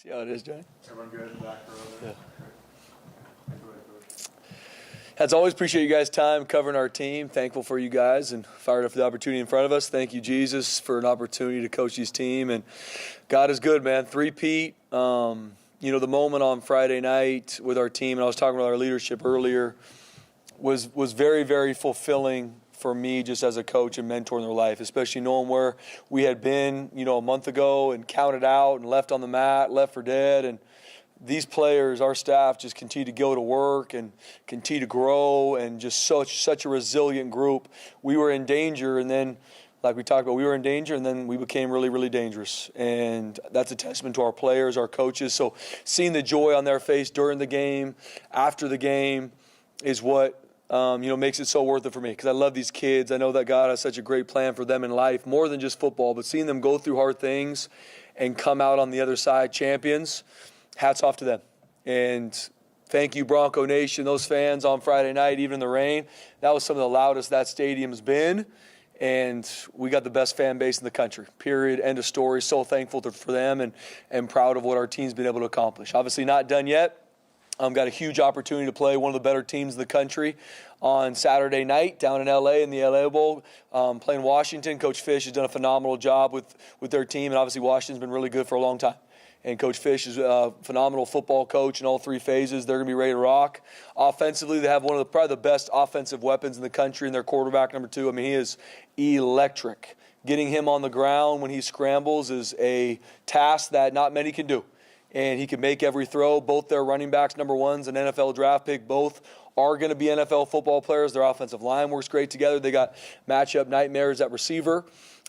See how it is, Johnny? Everyone good in the back row there? Yeah. As always, appreciate you guys' time covering our team. Thankful for you guys and fired up for the opportunity in front of us. Thank you, Jesus, for an opportunity to coach this team. And God is good, man. Three-peat. The moment on Friday night with our team, and I was talking with our leadership earlier, was very, very fulfilling for me just as a coach and mentor in their life, especially knowing where we had been, a month ago and counted out and left on the mat, left for dead. And these players, our staff, just continue to go to work and continue to grow, and just such a resilient group. We were in danger, and then, like we talked about, we were in danger, and then we became really, really dangerous. And that's a testament to our players, our coaches. So seeing the joy on their face during the game, after the game, is what makes it so worth it for me, because I love these kids. I know that God has such a great plan for them in life, more than just football, but seeing them go through hard things and come out on the other side champions, hats off to them. And thank you, Bronco Nation, those fans on Friday night, even in the rain. That was some of the loudest that stadium's been, and we got the best fan base in the country, period, end of story. So thankful for them and proud of what our team's been able to accomplish. Obviously not done yet. Got a huge opportunity to play one of the better teams in the country on Saturday night down in L.A. in the L.A. Bowl, playing Washington. Coach Fish has done a phenomenal job with their team, and obviously Washington's been really good for a long time. And Coach Fish is a phenomenal football coach in all three phases. They're going to be ready to rock. Offensively, they have one of probably the best offensive weapons in the country in their quarterback, number 2. I mean, he is electric. Getting him on the ground when he scrambles is a task that not many can do. And he can make every throw. Both their running backs, number 1's an NFL draft pick. Both are going to be NFL football players. Their offensive line works great together. They got matchup nightmares at receiver.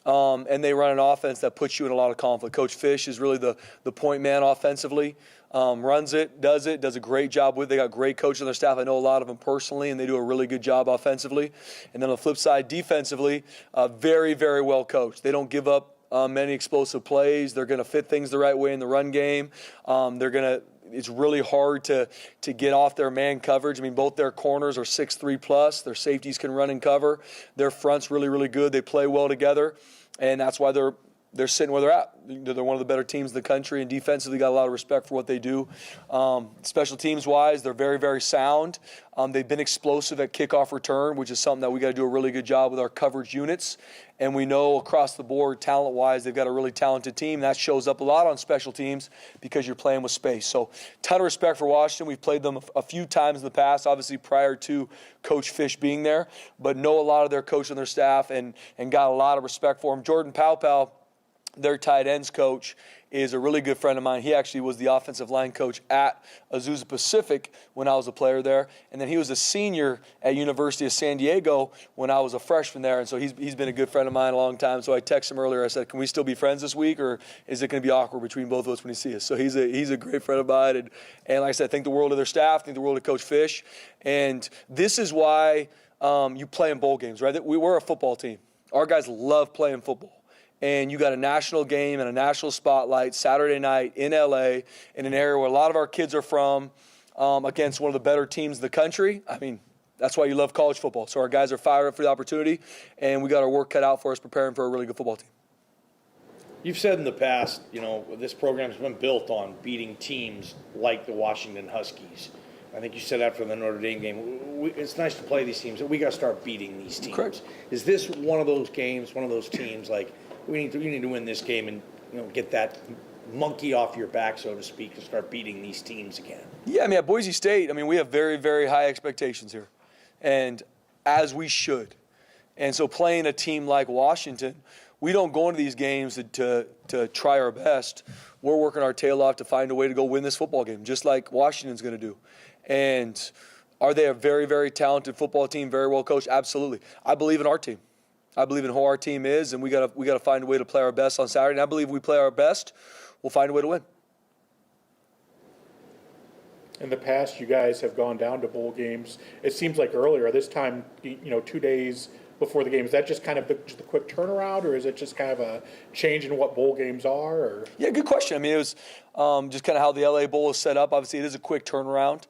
And they run an offense that puts you in a lot of conflict. Coach Fish is really the point man offensively. Runs it, does a great job with it. They got great coaches on their staff. I know a lot of them personally, and they do a really good job offensively. And then on the flip side, defensively, very, very well coached. They don't give up many explosive plays. They're going to fit things the right way in the run game. It's really hard to get off their man coverage. I mean, both their corners are 6'3 plus. Their safeties can run and cover. Their front's really, really good. They play well together, and that's why they're sitting where they're at. They're one of the better teams in the country, and defensively got a lot of respect for what they do. Special teams-wise, they're very, very sound. They've been explosive at kickoff return, which is something that we got to do a really good job with our coverage units. And we know across the board, talent-wise, they've got a really talented team. That shows up a lot on special teams because you're playing with space. So ton of respect for Washington. We've played them a few times in the past, obviously prior to Coach Fish being there, but know a lot of their coaches and their staff and got a lot of respect for them. Jordan Paopao, their tight ends coach, is a really good friend of mine. He actually was the offensive line coach at Azusa Pacific when I was a player there. And then he was a senior at University of San Diego when I was a freshman there. And so he's been a good friend of mine a long time. So I texted him earlier. I said, can we still be friends this week, or is it going to be awkward between both of us when he sees us? So he's a great friend of mine. And like I said, I think the world of their staff, I think the world of Coach Fish. And this is why you play in bowl games, right? We're a football team. Our guys love playing football. And you got a national game and a national spotlight Saturday night in L.A. in an area where a lot of our kids are from, against one of the better teams in the country. I mean, that's why you love college football. So our guys are fired up for the opportunity, and we got our work cut out for us preparing for a really good football team. You've said in the past, this program's been built on beating teams like the Washington Huskies. I think you said after the Notre Dame game, it's nice to play these teams, but we got to start beating these teams. Correct. Is this one of those games, one of those teams like, we need to win this game and get that monkey off your back, so to speak, to start beating these teams again? Yeah, I mean, at Boise State, we have very, very high expectations here, and as we should. And so playing a team like Washington, we don't go into these games to try our best. We're working our tail off to find a way to go win this football game, just like Washington's going to do. And are they a very, very talented football team, very well coached? Absolutely. I believe in our team. I believe in who our team is, and we got to find a way to play our best on Saturday. And I believe if we play our best, we'll find a way to win. In the past, you guys have gone down to bowl games. It seems like earlier, this time, 2 days before the game. Is that just kind of just a quick turnaround, or is it just kind of a change in what bowl games are? Or? Yeah, good question. I mean, it was just kind of how the LA Bowl is set up. Obviously, it is a quick turnaround.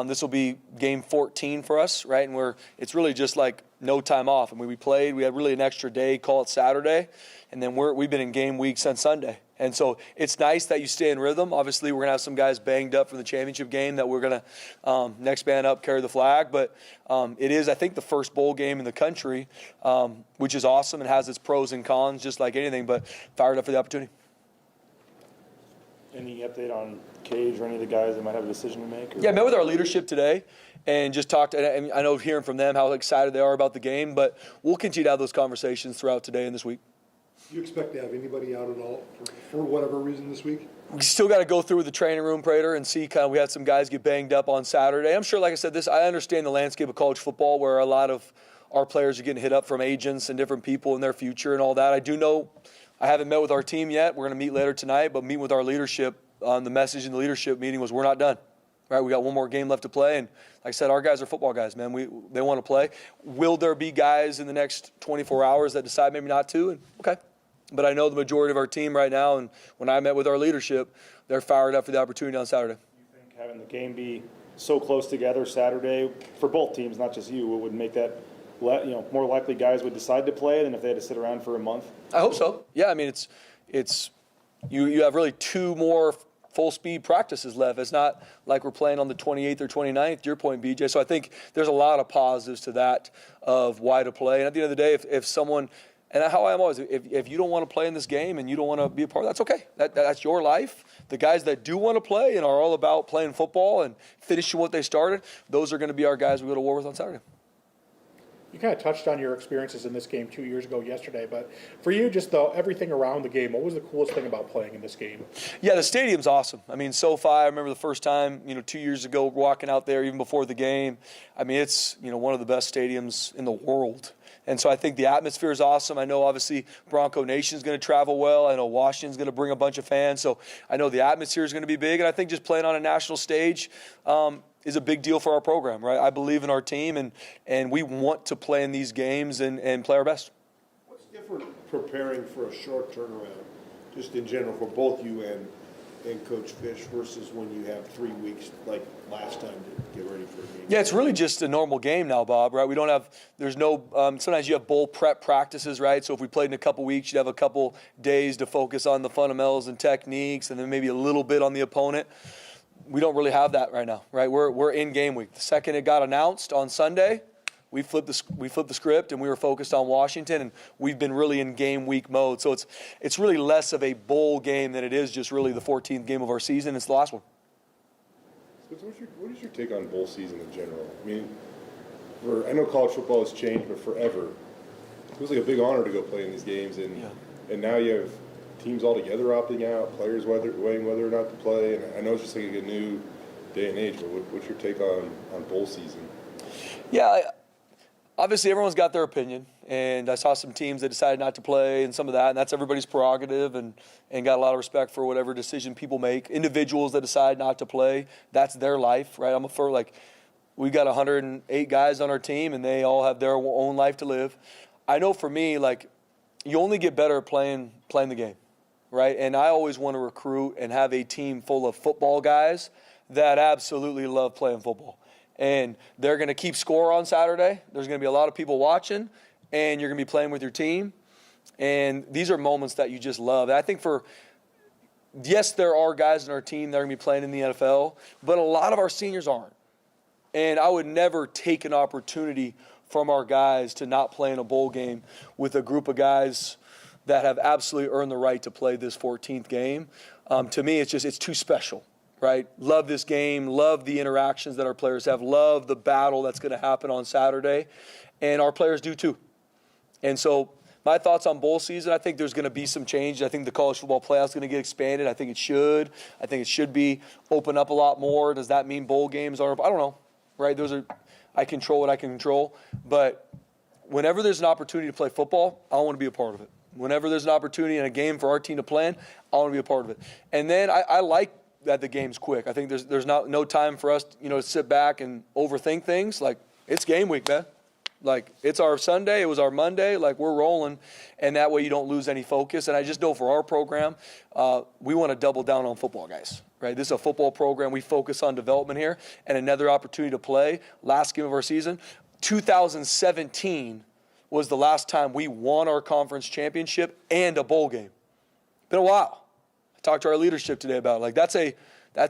This will be game 14 for us, right? And it's really just like no time off. I mean, we had really an extra day, call it Saturday, and then we've been in game week since Sunday. And so it's nice that you stay in rhythm. Obviously, we're going to have some guys banged up from the championship game that we're going to, next man up, carry the flag. But it is, I think, the first bowl game in the country, which is awesome and has its pros and cons, just like anything, but fired up for the opportunity. Any update on Cage or any of the guys that might have a decision to make? Or? Yeah, I met with our leadership today and just talked. And I know hearing from them how excited they are about the game, but we'll continue to have those conversations throughout today and this week. Do you expect to have anybody out at all for whatever reason this week? We still got to go through the training room, Prater, and see kind of we had some guys get banged up on Saturday. I'm sure, like I said, I understand the landscape of college football where a lot of our players are getting hit up from agents and different people in their future and all that. I do know I haven't met with our team yet. We're going to meet later tonight, but meet with our leadership. The message in the leadership meeting was we're not done. Right, we got one more game left to play, and like I said, our guys are football guys, man. They want to play. Will there be guys in the next 24 hours that decide maybe not to? And okay. But I know the majority of our team right now, and when I met with our leadership, they're fired up for the opportunity on Saturday. You think having the game be so close together Saturday for both teams, not just you, would make that more likely guys would decide to play than if they had to sit around for a month? I hope so. Yeah, I mean it's you have really two more full speed practices left. It's not like we're playing on the 28th or 29th, to your point, BJ. So I think there's a lot of positives to that of why to play. And at the end of the day, if someone, and how I am always, if you don't want to play in this game and you don't want to be a part of it, that's okay. That's your life. The guys that do want to play and are all about playing football and finishing what they started, those are going to be our guys we go to war with on Saturday. You kind of touched on your experiences in this game 2 years ago yesterday, but for you, just everything around the game, what was the coolest thing about playing in this game? Yeah, the stadium's awesome. I mean, SoFi, I remember the first time, 2 years ago, walking out there even before the game. I mean, it's, one of the best stadiums in the world. And so I think the atmosphere is awesome. I know, obviously, Bronco Nation's going to travel well. I know Washington's going to bring a bunch of fans. So I know the atmosphere is going to be big. And I think just playing on a national stage is a big deal for our program, right? I believe in our team, and we want to play in these games and play our best. What's different preparing for a short turnaround, just in general, for both you and Coach Fish versus when you have 3 weeks like last time to get ready for a game? Yeah, it's really just a normal game now, Bob, right? We don't have, there's no, sometimes you have bowl prep practices, right? So if we played in a couple weeks, you'd have a couple days to focus on the fundamentals and techniques and then maybe a little bit on the opponent. We don't really have that right now, right? We're in game week. The second it got announced on Sunday, we flipped the script and we were focused on Washington, and we've been really in game week mode. So it's really less of a bowl game than it is just really the 14th game of our season. It's the last one. What is your take on bowl season in general? I mean, I know college football has changed, but forever, it was like a big honor to go play in these games, and now you have teams all together opting out, players weighing whether or not to play, and I know it's just like a new day and age, but what's your take on bowl season? Yeah, obviously everyone's got their opinion, and I saw some teams that decided not to play and some of that, and that's everybody's prerogative, and got a lot of respect for whatever decision people make. Individuals that decide not to play, that's their life, right? We got 108 guys on our team, and they all have their own life to live. I know for me, you only get better at playing the game. Right, and I always want to recruit and have a team full of football guys that absolutely love playing football. And they're going to keep score on Saturday. There's going to be a lot of people watching, and you're going to be playing with your team. And these are moments that you just love. And I think yes, there are guys in our team that are going to be playing in the NFL, but a lot of our seniors aren't. And I would never take an opportunity from our guys to not play in a bowl game with a group of guys that have absolutely earned the right to play this 14th game. To me, it's too special, right? Love this game, love the interactions that our players have, love the battle that's going to happen on Saturday, and our players do too. And so my thoughts on bowl season, I think there's going to be some change. I think the college football playoff is going to get expanded. I think it should. I think it should be open up a lot more. Does that mean bowl games are? I don't know, right? I control what I can control. But whenever there's an opportunity to play football, I want to be a part of it. Whenever there's an opportunity in a game for our team to play in, I want to be a part of it. And then I like that the game's quick. I think there's no time for us, to sit back and overthink things. It's game week, man. It's our Sunday. It was our Monday. We're rolling. And that way you don't lose any focus. And I just know for our program, we want to double down on football, guys. Right? This is a football program. We focus on development here. And another opportunity to play. Last game of our season, 2017 was the last time we won our conference championship and a bowl game. Been a while. talked to our leadership today about it. Like that's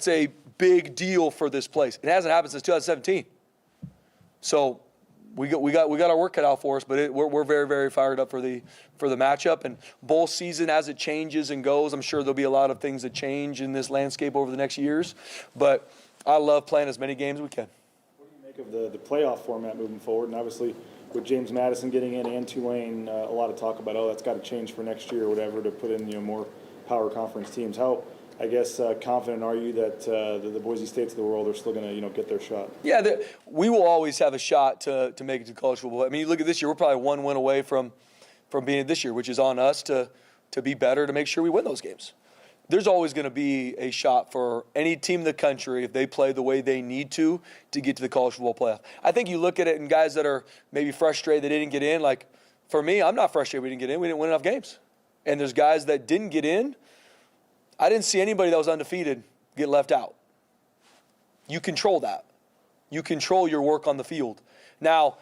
a big deal for this place. It hasn't happened since 2017. So we got our work cut out for us, but we're very, very fired up for the matchup. And bowl season, as it changes and goes, I'm sure there'll be a lot of things that change in this landscape over the next years. But I love playing as many games as we can. What do you make of the playoff format moving forward? And obviously, with James Madison getting in and Tulane, a lot of talk about, that's got to change for next year or whatever to put in more power conference teams. How, I guess, confident are you that the Boise States of the world are still going to get their shot? Yeah, we will always have a shot to make it to college football. I mean, you look at this year, we're probably one win away from being it this year, which is on us to be better, to make sure we win those games. There's always going to be a shot for any team in the country, if they play the way they need to get to the college football playoff. I think you look at it and guys that are maybe frustrated they didn't get in. Like, for me, I'm not frustrated we didn't get in. We didn't win enough games. And there's guys that didn't get in. I didn't see anybody that was undefeated get left out. You control that. You control your work on the field. Now,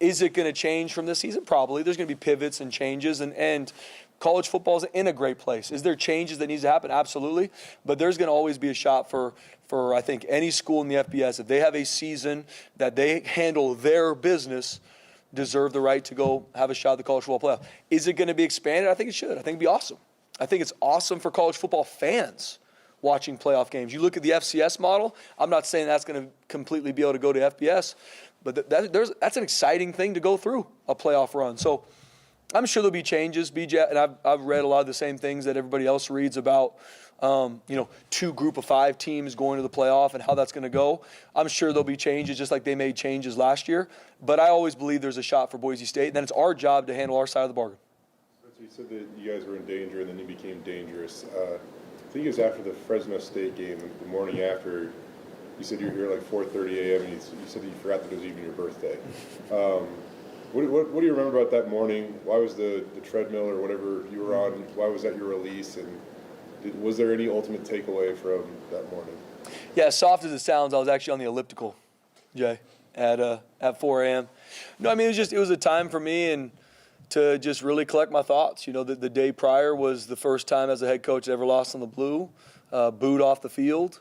is it going to change from this season? Probably. There's going to be pivots and changes, and college football is in a great place. Is there changes that needs to happen? Absolutely. But there's going to always be a shot for I think, any school in the FBS. If they have a season that they handle their business, deserve the right to go have a shot at the college football playoff. Is it going to be expanded? I think it should. I think it'd be awesome. I think it's awesome for college football fans watching playoff games. You look at the FCS model. I'm not saying that's going to completely be able to go to FBS, but that's an exciting thing to go through a playoff run. So I'm sure there'll be changes, BJ, and I've read a lot of the same things that everybody else reads about, 2 group of 5 teams going to the playoff and how that's going to go. I'm sure there'll be changes just like they made changes last year, but I always believe there's a shot for Boise State, and then it's our job to handle our side of the bargain. You said that you guys were in danger and then you became dangerous. I think it was after the Fresno State game, the morning after. You said you were here like 4:30 a.m. and you said you forgot that it was even your birthday. What do you remember about that morning? Why was the treadmill or whatever you were on, why was that your release? And was there any ultimate takeaway from that morning? Yeah, as soft as it sounds, I was actually on the elliptical, Jay, at 4 a.m. No, I mean, it was a time for me and to just really collect my thoughts. The day prior was the first time as a head coach I ever lost on the blue, booed off the field.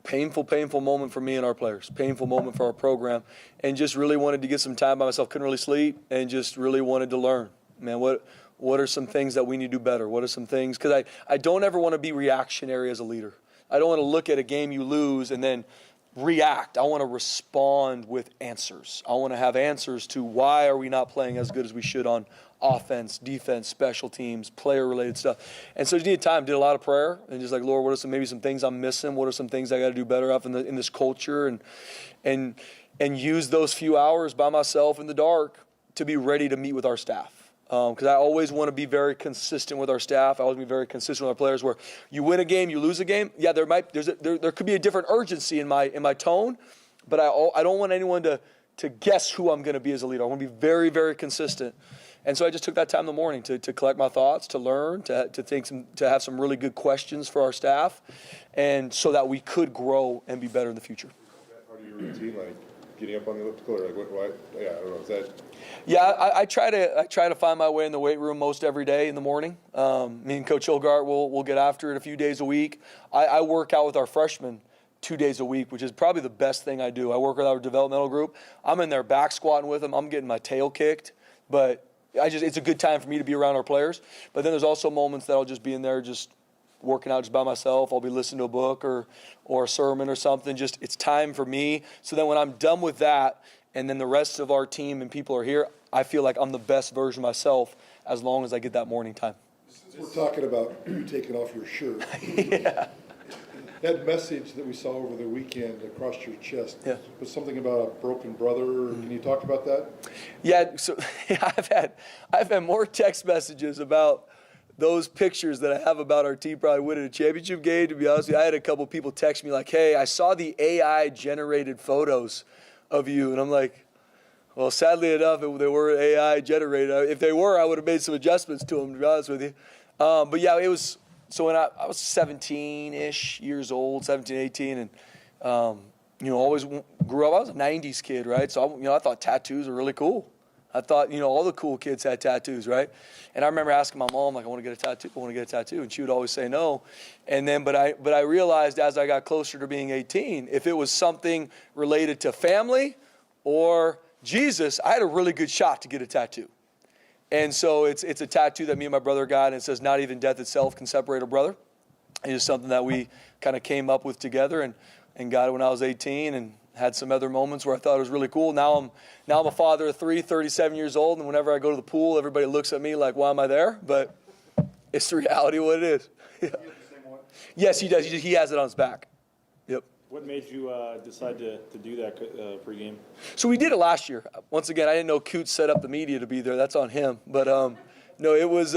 Painful moment for me and our players. Painful moment for our program. And just really wanted to get some time by myself. Couldn't really sleep and just really wanted to learn. Man, what are some things that we need to do better? What are some things? Because I don't ever want to be reactionary as a leader. I don't want to look at a game you lose and then react. I want to respond with answers. I want to have answers to why are we not playing as good as we should on offense, defense, special teams, player-related stuff. And so just needed time, did a lot of prayer, and just like, Lord, what are maybe some things I'm missing? What are some things I got to do better off in this culture? And use those few hours by myself in the dark to be ready to meet with our staff. Because I always want to be very consistent with our staff. I always be very consistent with our players. Where you win a game, you lose a game. Yeah, there could be a different urgency in my tone, but I don't want anyone to guess who I'm going to be as a leader. I want to be very, very consistent. And so I just took that time in the morning to collect my thoughts, to learn, to have some really good questions for our staff, and so that we could grow and be better in the future. Part of your routine, like getting up on the elliptical, or like what? Yeah, I don't know. Is that? Yeah, I try to find my way in the weight room most every day in the morning. Me and Coach Hilgart will get after it a few days a week. I work out with our freshmen 2 days a week, which is probably the best thing I do. I work with our developmental group. I'm in there back squatting with them. I'm getting my tail kicked, but it's a good time for me to be around our players. But then there's also moments that I'll just be in there just working out just by myself. I'll be listening to a book or a sermon or something. Just it's time for me. So then when I'm done with that, and then the rest of our team and people are here, I feel like I'm the best version of myself as long as I get that morning time. Since we're talking about you taking off your shirt, Yeah. that message that we saw over the weekend across your chest was something about a broken brother. Can you talk about that? Yeah, so I've had more text messages about those pictures that I have about our team probably winning a championship game. To be honest with you, I had a couple people text me like, "Hey, I saw the AI generated photos of you," and I'm like, well, sadly enough, they were AI generated. If they were, I would have made some adjustments to them, to be honest with you. But yeah, it was. So when I was 17-ish years old, 17, 18, and always grew up. I was a 90s kid, right? So I thought tattoos were really cool. I thought, all the cool kids had tattoos, right? And I remember asking my mom, like, I want to get a tattoo. And she would always say no. And then, but I realized as I got closer to being 18, if it was something related to family or Jesus, I had a really good shot to get a tattoo. And so it's a tattoo that me and my brother got, and it says, not even death itself can separate a brother. It is something that we kind of came up with together and got it when I was 18, and had some other moments where I thought it was really cool. Now I'm a father of 3, 37 years old, and whenever I go to the pool, everybody looks at me like, why am I there? But it's the reality of what it is. Yeah. Yes, he does. He has it on his back. Yep. What made you decide to do that pregame? So we did it last year. Once again, I didn't know Coots set up the media to be there. That's on him. But no, it was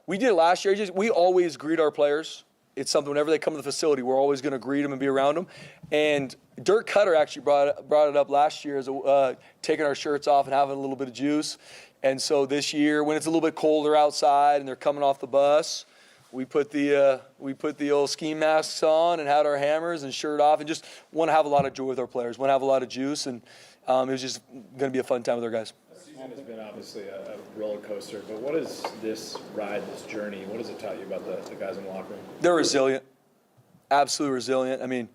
we did it last year. We always greet our players. It's something whenever they come to the facility, we're always going to greet them and be around them. And Dirk Cutter actually brought it up last year as taking our shirts off and having a little bit of juice. And so this year, when it's a little bit colder outside and they're coming off the bus, we put the old ski masks on and had our hammers and shirt off, and just want to have a lot of joy with our players, want to have a lot of juice, and it was just going to be a fun time with our guys. This season has been obviously a roller coaster, but what is this ride, this journey, what has it taught you about the guys in the locker room? They're resilient, absolutely resilient. I mean,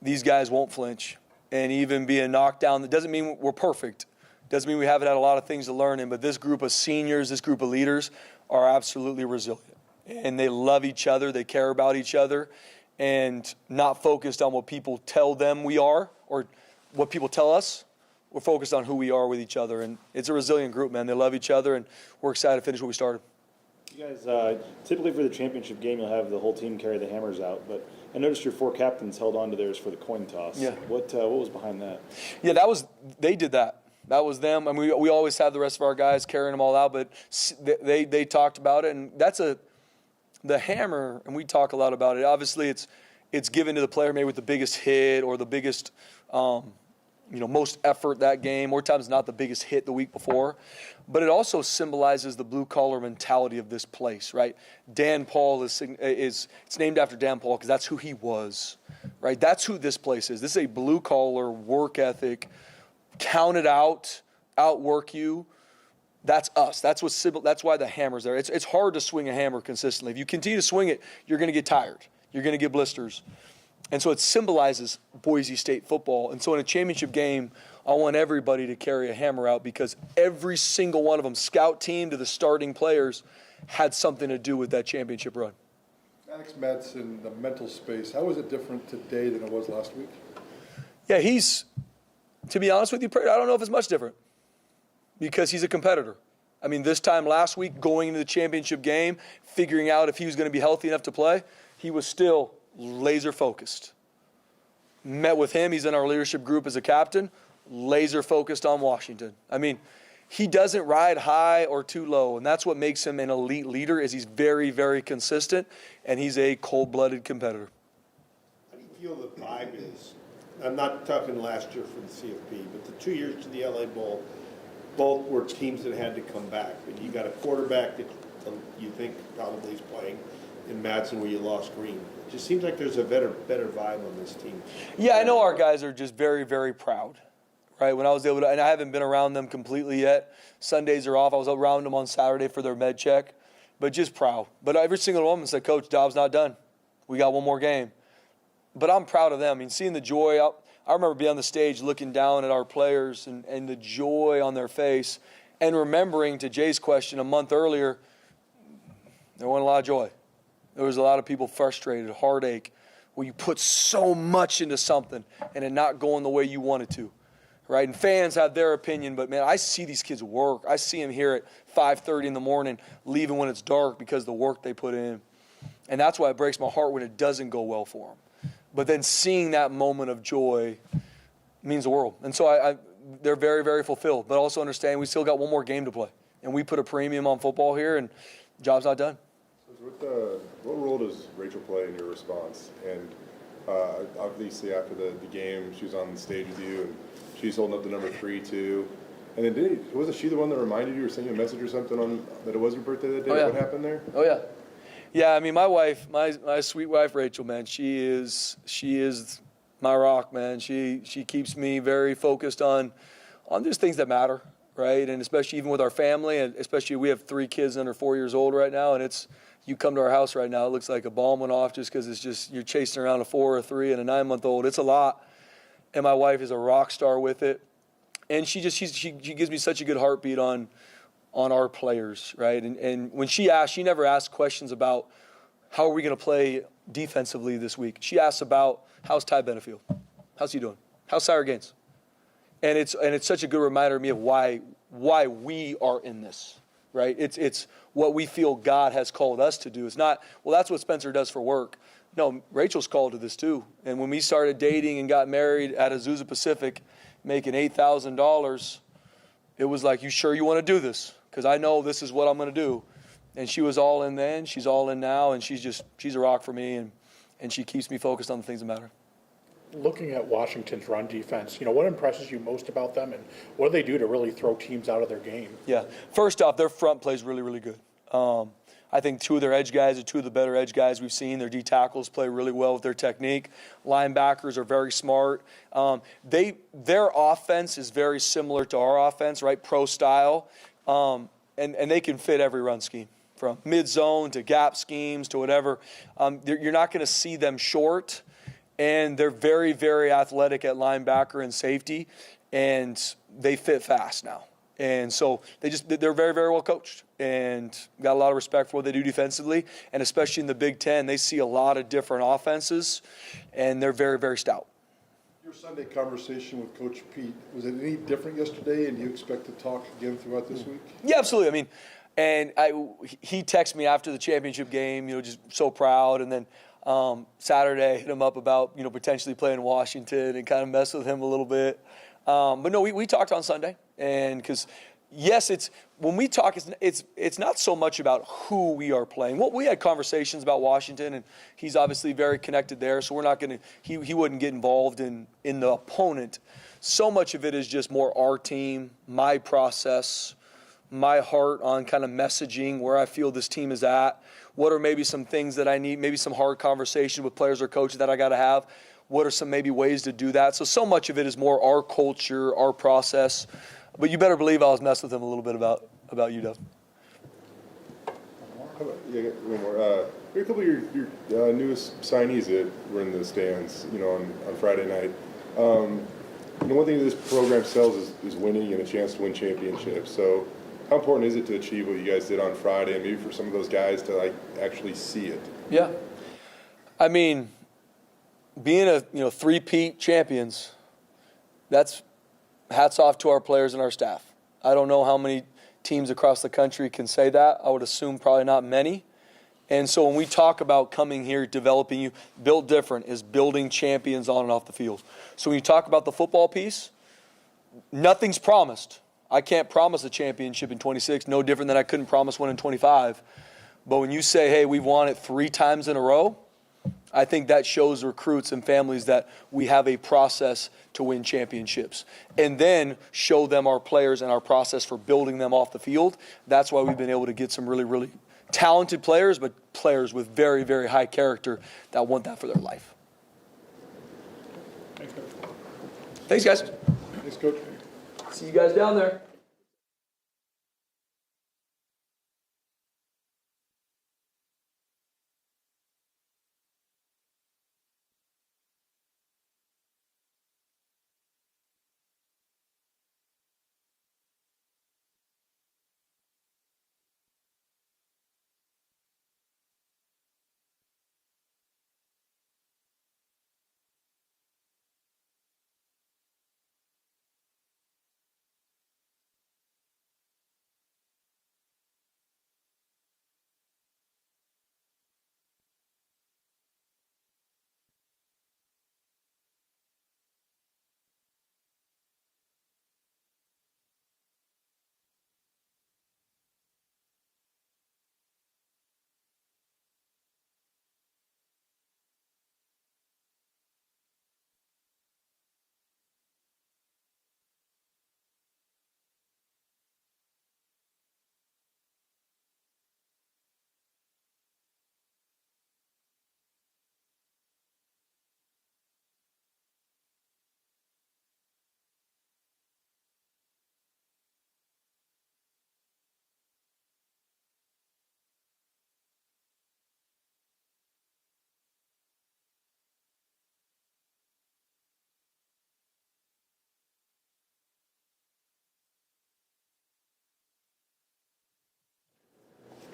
these guys won't flinch, and even being knocked down, that doesn't mean we're perfect. Doesn't mean we haven't had a lot of things to learn in, but this group of seniors, this group of leaders are absolutely resilient. And they love each other, they care about each other, and not focused on what people tell them we are or what people tell us. We're focused on who we are with each other, and it's a resilient group, man. They love each other, and we're excited to finish what we started. You guys, typically for the championship game, you'll have the whole team carry the hammers out, but I noticed your 4 captains held on to theirs for the coin toss. Yeah. What was behind that? Yeah, they did that. That was them. I mean, we always have the rest of our guys carrying them all out, but they talked about it, and that's the hammer, and we talk a lot about it. Obviously, it's given to the player maybe with the biggest hit or the biggest, most effort that game. More times not the biggest hit the week before, but it also symbolizes the blue-collar mentality of this place, right? Dan Paul is it's named after Dan Paul because that's who he was, right? That's who this place is. This is a blue-collar work ethic, count it out, outwork you. That's us. That's why the hammer's there. It's hard to swing a hammer consistently. If you continue to swing it, you're going to get tired. You're going to get blisters. And so it symbolizes Boise State football. And so in a championship game, I want everybody to carry a hammer out because every single one of them, scout team to the starting players, had something to do with that championship run. Maddox Madsen, the mental space, how is it different today than it was last week? Yeah, to be honest with you, I don't know if it's much different because he's a competitor. I mean, this time last week, going into the championship game, figuring out if he was going to be healthy enough to play, he was still laser focused. Met with him, he's in our leadership group as a captain, laser focused on Washington. I mean, he doesn't ride high or too low, and that's what makes him an elite leader is he's very, very consistent, and he's a cold-blooded competitor. How do you feel the vibe is? I'm not talking last year for the CFP, but the 2 years to the LA Bowl, both were teams that had to come back. But you got a quarterback that you think probably is playing in Madsen where you lost Green. It just seems like there's a better vibe on this team. Yeah, I know our guys are just very, very proud, right? When I was able to, and I haven't been around them completely yet. Sundays are off. I was around them on Saturday for their med check, but just proud. But every single one said, Coach, job's not done. We got one more game. But I'm proud of them. I mean, seeing the joy out. I remember being on the stage looking down at our players and the joy on their face and remembering, to Jay's question a month earlier, there wasn't a lot of joy. There was a lot of people frustrated, heartache, where you put so much into something and it not going the way you wanted to, right? And fans have their opinion, but, man, I see these kids work. I see them here at 5:30 in the morning, leaving when it's dark because of the work they put in. And that's why it breaks my heart when it doesn't go well for them. But then seeing that moment of joy means the world. And so they're very, very fulfilled. But also understand we still got one more game to play. And we put a premium on football here, and the job's not done. So what role does Rachel play in your response? And obviously after the game, she was on the stage with you, and she's holding up the number 3 too. And then wasn't she the one that reminded you or sent you a message or something that it was your birthday that day? Oh, yeah. What happened there? Oh, yeah. Yeah, I mean, my wife, my sweet wife, Rachel, man, she is my rock, man. She keeps me very focused on just things that matter, right? And especially even with our family, and especially we have 3 kids under 4 years old right now, and you come to our house right now, it looks like a bomb went off just because it's just you're chasing around a 4, a 3, and a 9-month-old. It's a lot, and my wife is a rock star with it, and she gives me such a good heartbeat on our players, right? And when she never asks questions about how are we going to play defensively this week. She asks about how's Ty Benefield, how's he doing, how's Sire Gaines, and it's such a good reminder to me of why we are in this. Right? It's what we feel God has called us to do. It's not, well, that's what Spencer does for work. No, Rachel's called to this too. And when we started dating and got married at Azusa Pacific, making $8,000, it was like, you sure you want to do this? Because I know this is what I'm going to do. And she was all in then, she's all in now, and she's a rock for me, and she keeps me focused on the things that matter. Looking at Washington's run defense, what impresses you most about them, and what do they do to really throw teams out of their game? Yeah. First off, their front plays really, really good. I think 2 of their edge guys are 2 of the better edge guys we've seen. Their D tackles play really well with their technique. Linebackers are very smart. Their offense is very similar to our offense, right? Pro style. And they can fit every run scheme, from mid-zone to gap schemes to whatever. You're not going to see them short. And they're very, very athletic at linebacker and safety, and they fit fast now. And so they're very, very well coached and got a lot of respect for what they do defensively. And especially in the Big Ten, they see a lot of different offenses, and they're very, very stout. Your Sunday conversation with Coach Pete, was it any different yesterday, and do you expect to talk again throughout this week? Yeah, absolutely. I mean, he texted me after the championship game, just so proud, and then Saturday hit him up about potentially playing Washington and kind of mess with him a little bit. But no, we talked on Sunday, and because yes, when we talk, it's not so much about who we are playing. Well, we had conversations about Washington, and he's obviously very connected there, so we're not going to. He wouldn't get involved in the opponent. So much of it is just more our team, my process, my heart on kind of messaging where I feel this team is at. What are maybe some things that I need, maybe some hard conversation with players or coaches that I got to have? What are some maybe ways to do that? So much of it is more our culture, our process. But you better believe I was messing with him a little bit about UW. One more. There are a couple of your newest signees that were in the stands, on Friday night. One thing that this program sells is winning and a chance to win championships. So how important is it to achieve what you guys did on Friday, and maybe for some of those guys to actually see it? Yeah, I mean, being a three-peat champions, that's hats off to our players and our staff. I don't know how many teams across the country can say that. I would assume probably not many. And so when we talk about coming here, developing you, Built Different is building champions on and off the field. So when you talk about the football piece, nothing's promised. I can't promise a championship in 26, no different than I couldn't promise one in 25. But when you say, hey, we've won it 3 times in a row, I think that shows recruits and families that we have a process to win championships. And then show them our players and our process for building them off the field. That's why we've been able to get some really, really talented players, but players with very, very high character that want that for their life. Thanks, guys. Thanks, Coach. See you guys down there.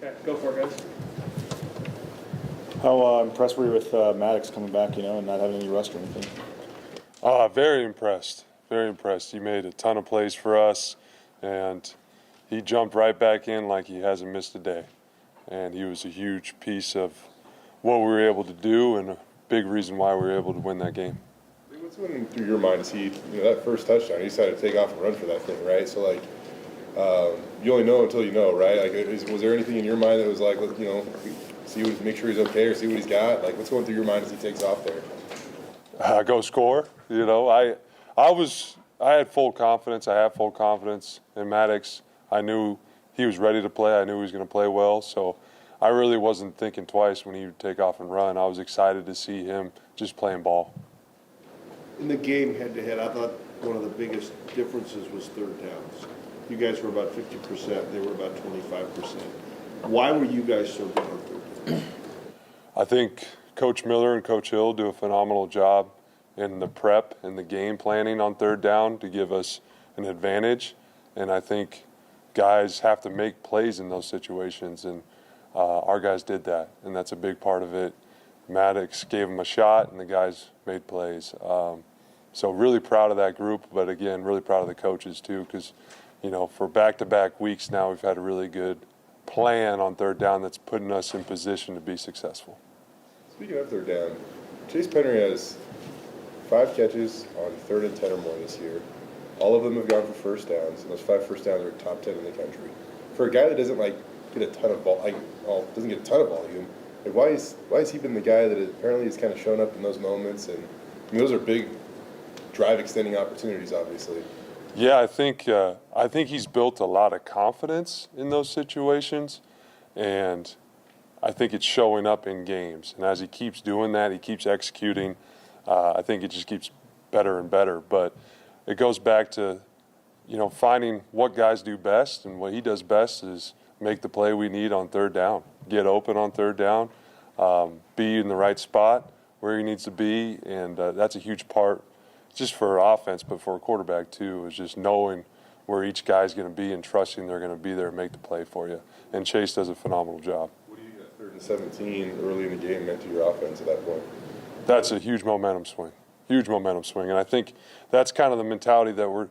Okay, go for it, guys. How impressed were you with Maddox coming back, and not having any rust or anything? Very impressed. Very impressed. He made a ton of plays for us, and he jumped right back in like he hasn't missed a day. And he was a huge piece of what we were able to do and a big reason why we were able to win that game. What's going through your mind? Is he, that first touchdown, he decided to take off and run for that thing, right? So, you only know until you know, right? Was there anything in your mind that was like, make sure he's okay or see what he's got? What's going through your mind as he takes off there? Go score. I had full confidence. I have full confidence in Maddox. I knew he was ready to play. I knew he was going to play well. So I really wasn't thinking twice when he would take off and run. I was excited to see him just playing ball. In the game head-to-head, I thought one of the biggest differences was third downs. You guys were about 50%, they were about 25%. Why were you guys so good on third down? I think Coach Miller and Coach Hill do a phenomenal job in the prep and the game planning on third down to give us an advantage. And I think guys have to make plays in those situations, and our guys did that, and that's a big part of it. Maddox gave them a shot, and the guys made plays. So really proud of that group, but again, really proud of the coaches too, because for back-to-back weeks now, we've had a really good plan on third down that's putting us in position to be successful. Speaking of third down, Chase Penry has 5 catches on 3rd and 10 or more this year. All of them have gone for first downs, and those 5 first downs are top 10 in the country. For a guy that doesn't get a ton of doesn't get a ton of volume, why has he been the guy that apparently has kind of shown up in those moments? And those are big drive extending opportunities, obviously. Yeah, I think he's built a lot of confidence in those situations, and I think it's showing up in games. And as he keeps doing that, he keeps executing. I think it just keeps better and better. But it goes back to finding what guys do best, and what he does best is make the play we need on third down, get open on third down, be in the right spot where he needs to be, and that's a huge part. Just for offense, but for a quarterback too, is just knowing where each guy's going to be and trusting they're going to be there and make the play for you. And Chase does a phenomenal job. What do you think 3rd and 17 early in the game meant to your offense at that point? That's a huge momentum swing. And I think that's kind of the mentality that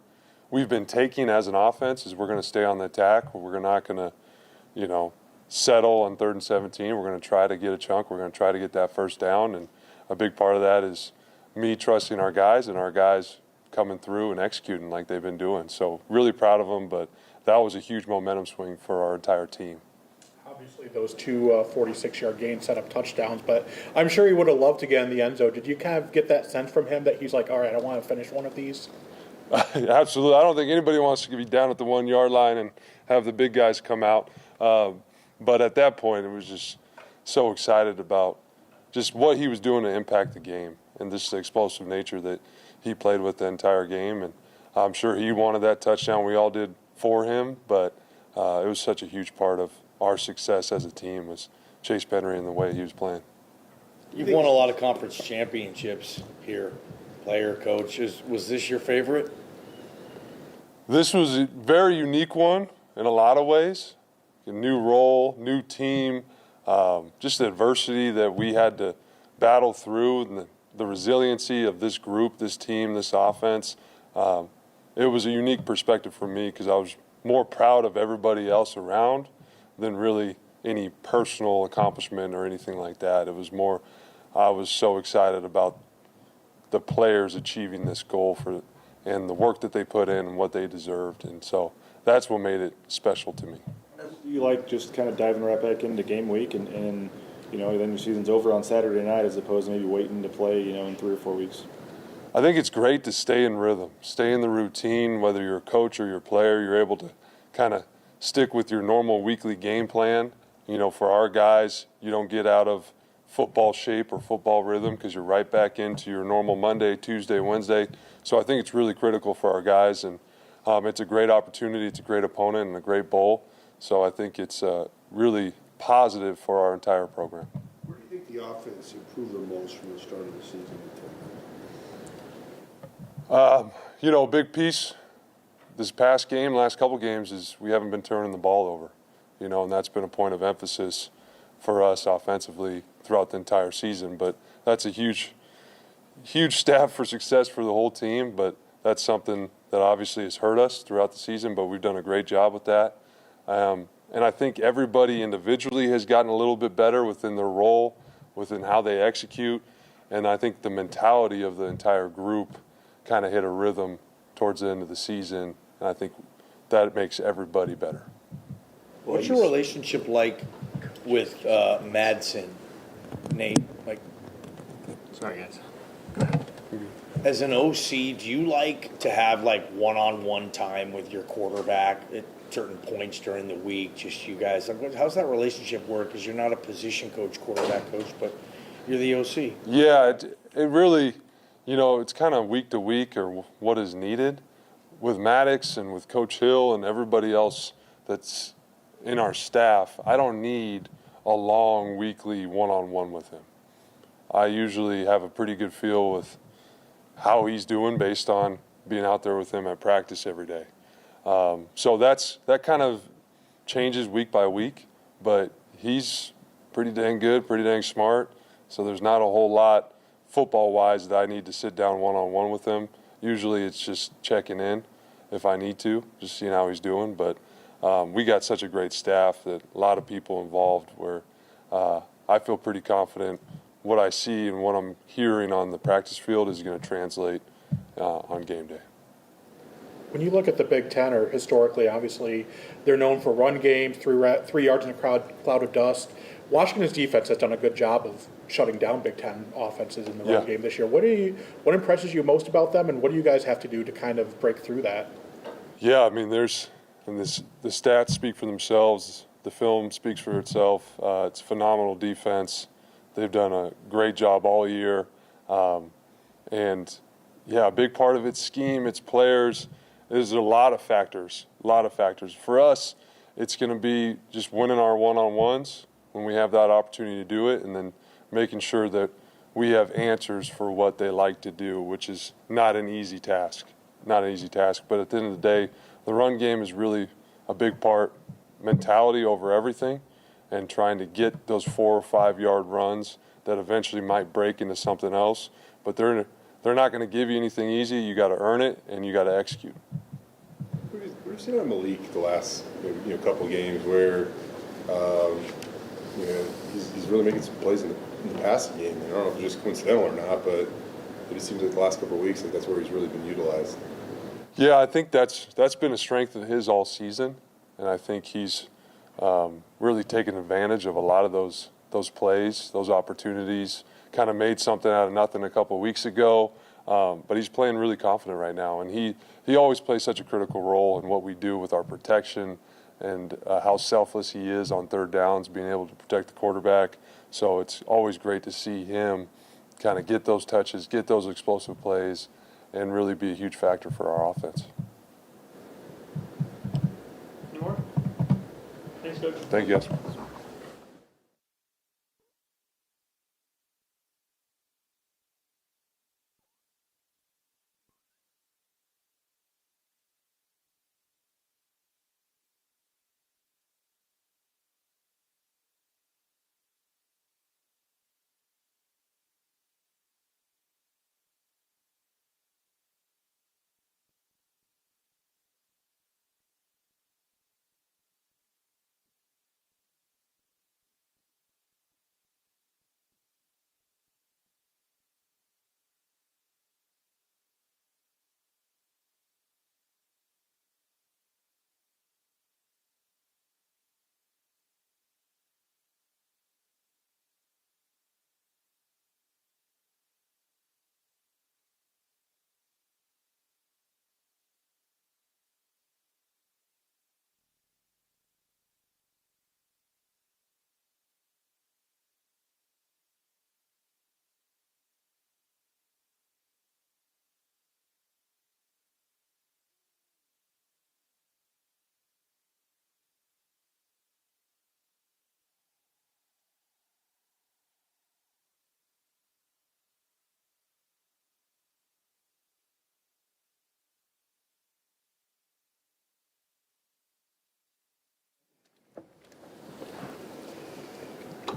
we've been taking as an offense, is we're going to stay on the attack. We're not going to, settle on 3rd and 17. We're going to try to get a chunk. We're going to try to get that first down. And a big part of that is me trusting our guys, and our guys coming through and executing like they've been doing. So really proud of them, but that was a huge momentum swing for our entire team. Obviously, those 2 46-yard gains set up touchdowns, but I'm sure he would have loved to get in the end zone. Did you kind of get that sense from him that he's like, all right, I want to finish one of these? Absolutely. I don't think anybody wants to be down at the 1-yard line and have the big guys come out. But at that point, it was just so excited about just what he was doing to impact the game, and just the explosive nature that he played with the entire game. And I'm sure he wanted that touchdown. We all did for him, but it was such a huge part of our success as a team was Chase Penry and the way he was playing. You've won a lot of conference championships here, player, coach. Was this your favorite? This was a very unique one in a lot of ways. A new role, new team, just the adversity that we had to battle through, and the resiliency of this group, this team, this offense. It was a unique perspective for me because I was more proud of everybody else around than really any personal accomplishment or anything like that. It was more, I was so excited about the players achieving this goal and the work that they put in and what they deserved. And so that's what made it special to me. You like just kind of diving right back into game week and then your season's over on Saturday night as opposed to maybe waiting to play, in 3 or 4 weeks? I think it's great to stay in rhythm, stay in the routine. Whether you're a coach or you're a player, you're able to kind of stick with your normal weekly game plan. For our guys, you don't get out of football shape or football rhythm because you're right back into your normal Monday, Tuesday, Wednesday. So I think it's really critical for our guys, and it's a great opportunity. It's a great opponent and a great bowl. So I think it's really positive for our entire program. Where do you think the offense improved the most from the start of the season? A big piece this past game, last couple games, is we haven't been turning the ball over. and that's been a point of emphasis for us offensively throughout the entire season. But that's a huge staff for success for the whole team, but that's something that obviously has hurt us throughout the season, but we've done a great job with that. And I think everybody individually has gotten a little bit better within their role, within how they execute, and I think the mentality of the entire group kind of hit a rhythm towards the end of the season, and I think that makes everybody better. What's your relationship like with Madsen, Nate? Sorry, guys. As an OC, do you like to have one-on-one time with your quarterback at certain points during the week? Just you guys. How's that relationship work? Because you're not a position coach, quarterback coach, but you're the OC. Yeah, it really, it's kind of week to week or what is needed. With Maddox and with Coach Hill and everybody else that's in our staff, I don't need a long weekly one-on-one with him. I usually have a pretty good feel with how he's doing based on being out there with him at practice every day. So that kind of changes week by week, but he's pretty dang good, pretty dang smart. So there's not a whole lot football-wise that I need to sit down one-on-one with him. Usually it's just checking in if I need to, just seeing how he's doing. But we got such a great staff that a lot of people involved where I feel pretty confident what I see and what I'm hearing on the practice field is going to translate on game day. When you look at the Big Ten, or historically, obviously, they're known for run games, 3 yards in a cloud of dust. Washington's defense has done a good job of shutting down Big Ten offenses in the run game this year. What impresses you most about them, and what do you guys have to do to kind of break through that? Yeah, I mean, the stats speak for themselves. The film speaks for itself. It's phenomenal defense. They've done a great job all year. And, yeah, a big part of it's scheme, it's players. There's a lot of factors, For us, it's going to be just winning our one-on-ones when we have that opportunity to do it, and then making sure that we have answers for what they like to do, which is not an easy task. But at the end of the day, the run game is really a big part, mentality over everything, and trying to get those 4 or 5 yard runs that eventually might break into something else. But they're not going to give you anything easy. You got to earn it, and you got to execute. We've seen on Malik the last couple games where he's really making some plays in the passing game. I don't know if it's just coincidental or not, but it just seems like the last couple of weeks that's where he's really been utilized. Yeah, I think that's been a strength of his all season, and I think he's really taken advantage of a lot of those plays, those opportunities. Kind of made something out of nothing a couple of weeks ago, but he's playing really confident right now, and he always plays such a critical role in what we do with our protection and how selfless he is on third downs, being able to protect the quarterback. So it's always great to see him kind of get those touches, get those explosive plays, and really be a huge factor for our offense. Any more? Thanks, Coach. Thank you, guys.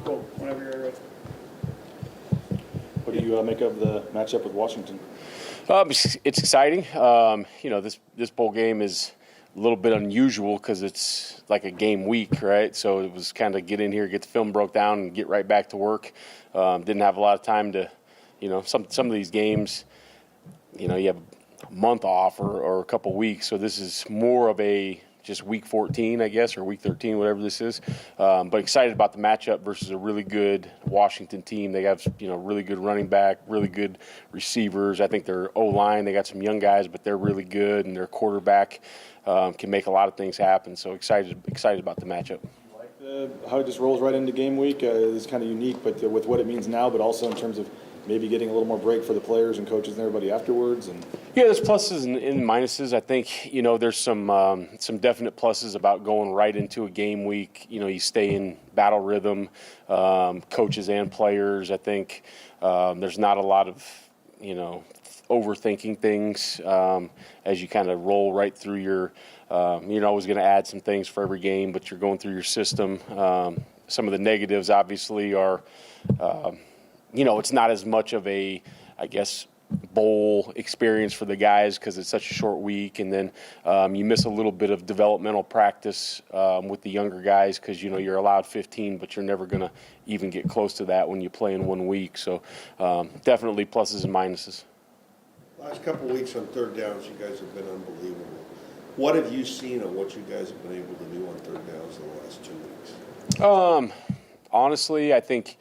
Cool. Whenever you're ready. What do you make of the matchup with Washington? It's exciting. This bowl game is a little bit unusual because it's like a game week, right? So it was kind of get in here, get the film broke down, and get right back to work. Didn't have a lot of time to, some of these games, you have a month off or a couple weeks. So this is more of a just week 14, I guess, or week 13, whatever this is. But excited about the matchup versus a really good Washington team. They have, really good running back, really good receivers. I think their O-line, they got some young guys, but they're really good, and their quarterback can make a lot of things happen. So excited about the matchup. How it just rolls right into game week is kind of unique, but with what it means now, but also in terms of maybe getting a little more break for the players and coaches and everybody afterwards. And yeah, there's pluses and minuses. I think there's some definite pluses about going right into a game week. You stay in battle rhythm, coaches and players. I think there's not a lot of overthinking things as you kind of roll right through your. You're always going to add some things for every game, but you're going through your system. Some of the negatives obviously are. It's not as much of a, I guess, bowl experience for the guys because it's such a short week, and then you miss a little bit of developmental practice with the younger guys because you're allowed 15, but you're never going to even get close to that when you play in 1 week. So definitely pluses and minuses. Last couple of weeks on third downs, you guys have been unbelievable. What have you seen on what you guys have been able to do on third downs in the last 2 weeks? Honestly, I think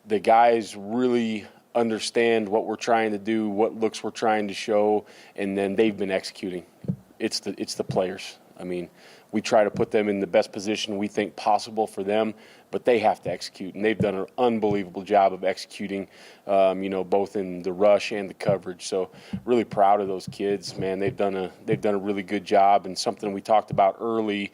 the guys really understand what we're trying to do, what looks we're trying to show, and then they've been executing. It's the players. I mean, we try to put them in the best position we think possible for them, but they have to execute, and they've done an unbelievable job of executing, both in the rush and the coverage. So really proud of those kids, man. They've done a really good job, and something we talked about early.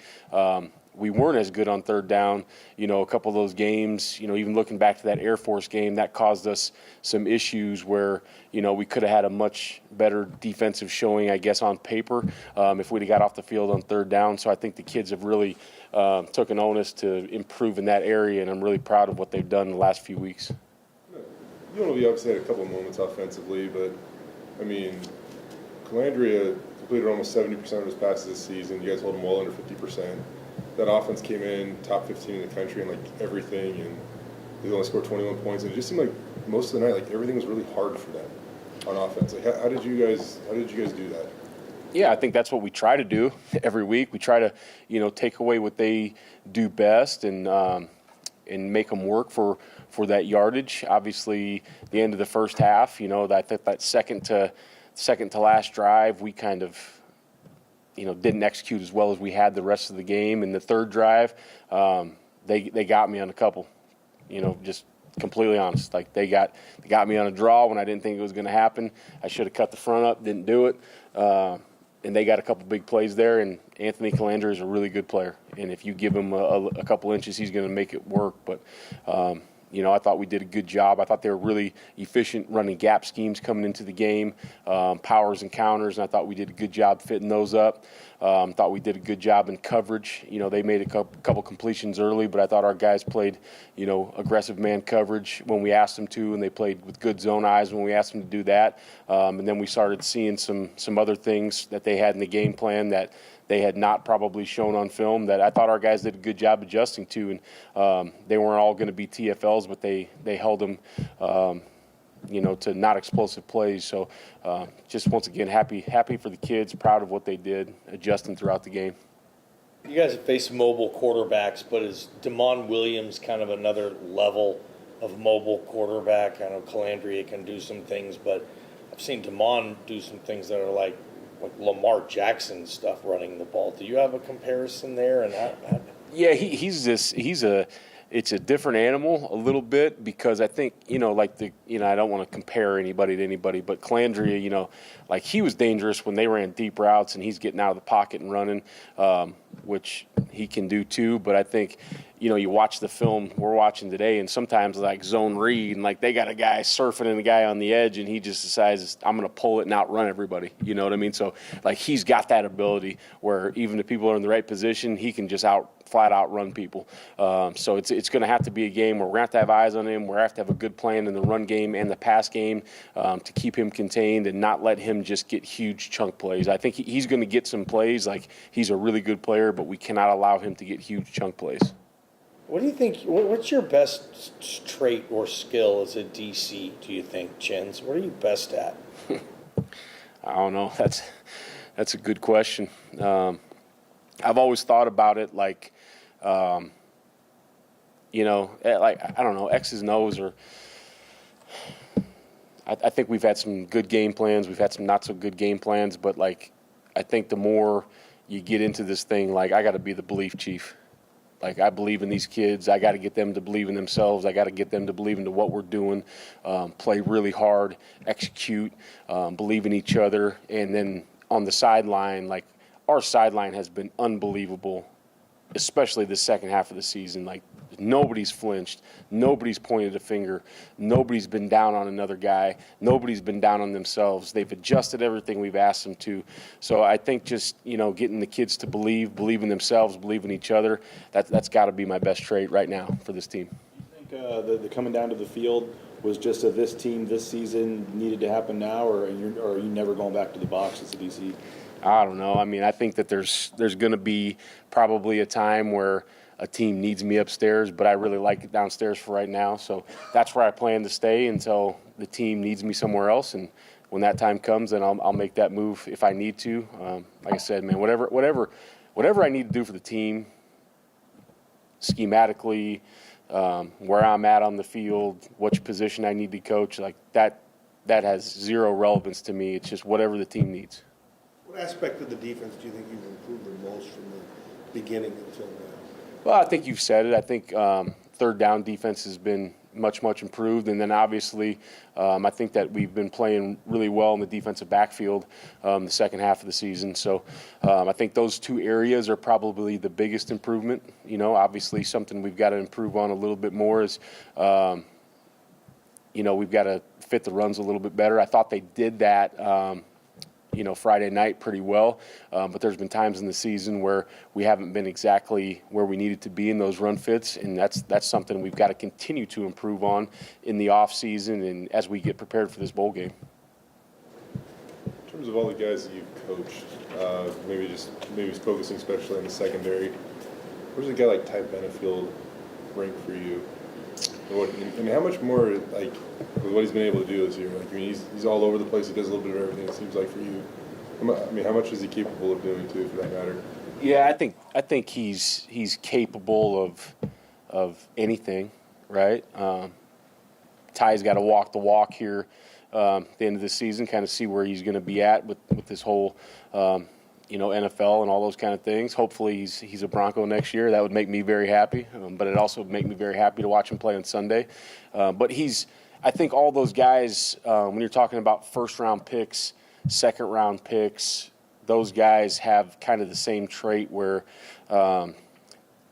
We weren't as good on third down, a couple of those games, even looking back to that Air Force game, that caused us some issues where, we could have had a much better defensive showing, I guess, on paper if we'd have got off the field on third down. So I think the kids have really took an onus to improve in that area, and I'm really proud of what they've done in the last few weeks. You know, we obviously had a couple of moments offensively, but, I mean, Calandria completed almost 70% of his passes this season. You guys hold him well under 50%. That offense came in top 15 in the country in everything, and they only scored 21 points. And it just seemed like most of the night, everything was really hard for them on offense. How did you guys do that? Yeah, I think that's what we try to do every week. We try to, take away what they do best and make them work for that yardage. Obviously, the end of the first half, that second to last drive, we kind of. Didn't execute as well as we had the rest of the game. In the third drive, they got me on a couple, just completely honest. They got me on a draw when I didn't think it was going to happen. I should have cut the front up, didn't do it. And they got a couple big plays there, and Anthony Chinander is a really good player. And if you give him a couple inches, he's going to make it work. But, I thought we did a good job. I thought they were really efficient running gap schemes coming into the game, powers and counters, and I thought we did a good job fitting those up. Thought we did a good job in coverage. They made a couple completions early, but I thought our guys played, aggressive man coverage when we asked them to, and they played with good zone eyes when we asked them to do that. And then we started seeing some other things that they had in the game plan that they had not probably shown on film that I thought our guys did a good job adjusting to. And they weren't all going to be TFLs, but they held them, to not explosive plays. So just once again, happy for the kids, proud of what they did, adjusting throughout the game. You guys have faced mobile quarterbacks, but is Damon Williams kind of another level of mobile quarterback? I know Calandria can do some things, but I've seen Damon do some things that are like Lamar Jackson stuff running the ball. Do you have a comparison there? And yeah, it's a different animal a little bit because I think, I don't want to compare anybody to anybody, but Calandria, he was dangerous when they ran deep routes and he's getting out of the pocket and running, which he can do too. But I think, you watch the film we're watching today, and sometimes like zone read, and like they got a guy surfing and a guy on the edge, and he just decides, I'm going to pull it and outrun everybody. You know what I mean? So like he's got that ability where even if people are in the right position, he can just flat out run people. So it's going to have to be a game where we're going to have eyes on him. We're going to have to have a good plan in the run game and the pass game to keep him contained and not let him just get huge chunk plays. I think he's going to get some plays. Like he's a really good player, but we cannot allow him to get huge chunk plays. What do you think? What's your best trait or skill as a DC? Do you think, Chins? What are you best at? I don't know. That's a good question. I've always thought about it like, like I don't know, X's and O's, or I think we've had some good game plans. We've had some not so good game plans, but like I think the more you get into this thing, like I got to be the belief chief. Like I believe in these kids. I got to get them to believe in themselves. I got to get them to believe into what we're doing, play really hard, execute, believe in each other. And then on the sideline, like our sideline has been unbelievable, especially the second half of the season. Like nobody's flinched. Nobody's pointed a finger. Nobody's been down on another guy. Nobody's been down on themselves. They've adjusted everything we've asked them to. So I think just, getting the kids to believe in themselves, believe in each other, that's got to be my best trait right now for this team. Do you think the coming down to the field was just a this team, this season needed to happen now, or are you never going back to the box as a DC? I don't know. I mean, I think that there's going to be probably a time where a team needs me upstairs, but I really like it downstairs for right now. So that's where I plan to stay until the team needs me somewhere else. And when that time comes, then I'll make that move if I need to. Like I said, man, whatever I need to do for the team, schematically, where I'm at on the field, which position I need to coach, like that has zero relevance to me. It's just whatever the team needs. What aspect of the defense do you think you've improved the most from the beginning until now? Well, I think you've said it. I think third down defense has been much improved. And then obviously I think that we've been playing really well in the defensive backfield the second half of the season. So I think those two areas are probably the biggest improvement. Obviously something we've got to improve on a little bit more is, we've got to fit the runs a little bit better. I thought they did that Friday night pretty well. But there's been times in the season where we haven't been exactly where we needed to be in those run fits, and that's something we've got to continue to improve on in the off season and as we get prepared for this bowl game. In terms of all the guys that you've coached, maybe focusing especially on the secondary, where does a guy like Ty Benefield rank for you? And how much more, like, with what he's been able to do this year? Like, I mean, he's all over the place. He does a little bit of everything, it seems like, for you. I mean, how much is he capable of doing, too, for that matter? Yeah, I think he's capable of anything, right? Ty's got to walk the walk here at the end of the season, kind of see where he's going to be at with this whole NFL and all those kind of things. Hopefully he's a Bronco next year. That would make me very happy, but it also would make me very happy to watch him play on Sunday. But I think all those guys, when you're talking about first-round picks, second-round picks, those guys have kind of the same trait where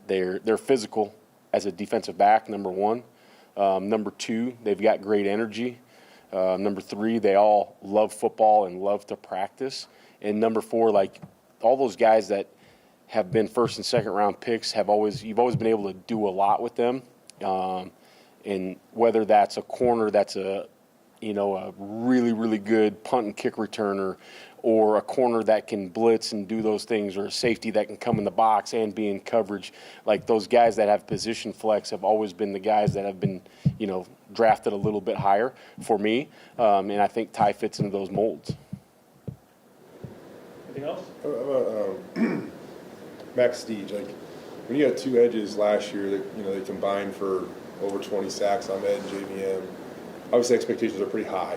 they're physical as a defensive back, number one. Number two, they've got great energy. Number three, they all love football and love to practice. And number four, like all those guys that have been first and second round picks you've always been able to do a lot with them. And whether that's a corner that's a really, really good punt and kick returner, or a corner that can blitz and do those things, or a safety that can come in the box and be in coverage, like those guys that have position flex have always been the guys that have been, drafted a little bit higher for me. And I think Ty fits into those molds. Anything else? How about Max Steege? Like, when you got two edges last year that they combined for over 20 sacks on ed and JVM, obviously expectations are pretty high.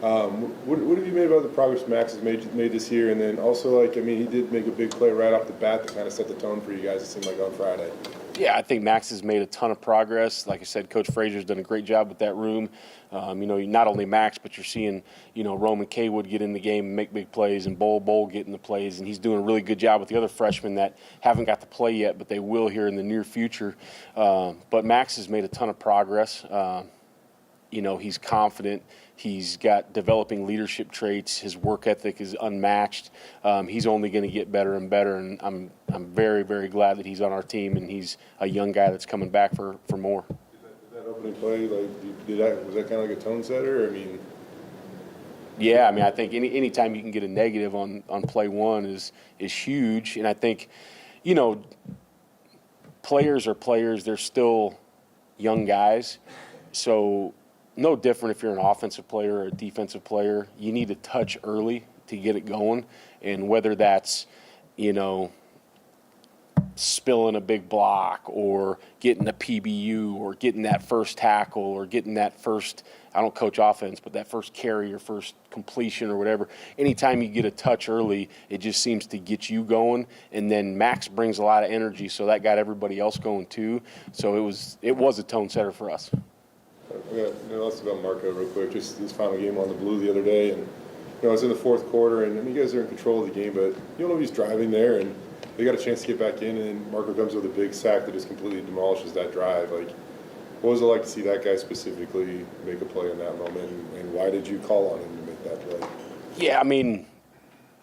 What have you made about the progress Max has made this year? And then also, he did make a big play right off the bat that kind of set the tone for you guys, it seemed like, on Friday. Yeah, I think Max has made a ton of progress. Like I said, Coach Frazier's done a great job with that room. Not only Max, but you're seeing, Roman Kaywood get in the game and make big plays, and Bowl get in the plays, and he's doing a really good job with the other freshmen that haven't got to play yet, but they will here in the near future. But Max has made a ton of progress. He's confident. He's got developing leadership traits. His work ethic is unmatched. He's only going to get better and better, and I'm very, very glad that he's on our team, and he's a young guy that's coming back for more. Did that opening play, was that kind of like a tone setter? Yeah, I think anytime you can get a negative on play one is huge, and I think, players are players. They're still young guys, so no different if you're an offensive player or a defensive player. You need to touch early to get it going, and whether that's, spilling a big block or getting a PBU or getting that first tackle or getting that first, I don't coach offense, but that first carry or first completion or whatever. Anytime you get a touch early, it just seems to get you going, and then Max brings a lot of energy, so that got everybody else going too. So it was a tone setter for us. Let's about Marco real quick. Just his final game on the blue the other day, and it was in the fourth quarter, and you guys are in control of the game, but you don't know if he's driving there, and they got a chance to get back in, and Marco comes with a big sack that just completely demolishes that drive. What was it like to see that guy specifically make a play in that moment, and why did you call on him to make that play? Yeah,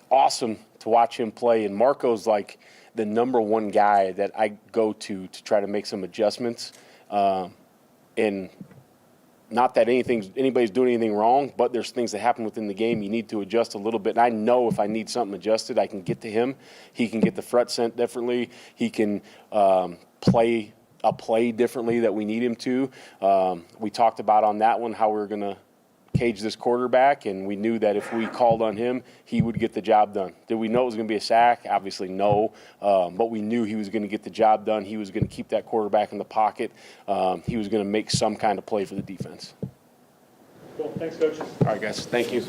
awesome to watch him play, and Marco's like the number one guy that I go to try to make some adjustments, and not that anybody's doing anything wrong, but there's things that happen within the game you need to adjust a little bit. And I know if I need something adjusted, I can get to him. He can get the front sent differently. He can play a play differently that we need him to. We talked about on that one how we were going to cage this quarterback, and we knew that if we called on him, he would get the job done. Did we know it was going to be a sack? Obviously, no. But we knew he was going to get the job done. He was going to keep that quarterback in the pocket. He was going to make some kind of play for the defense. Cool. Thanks, Coach. All right, guys. Thank you.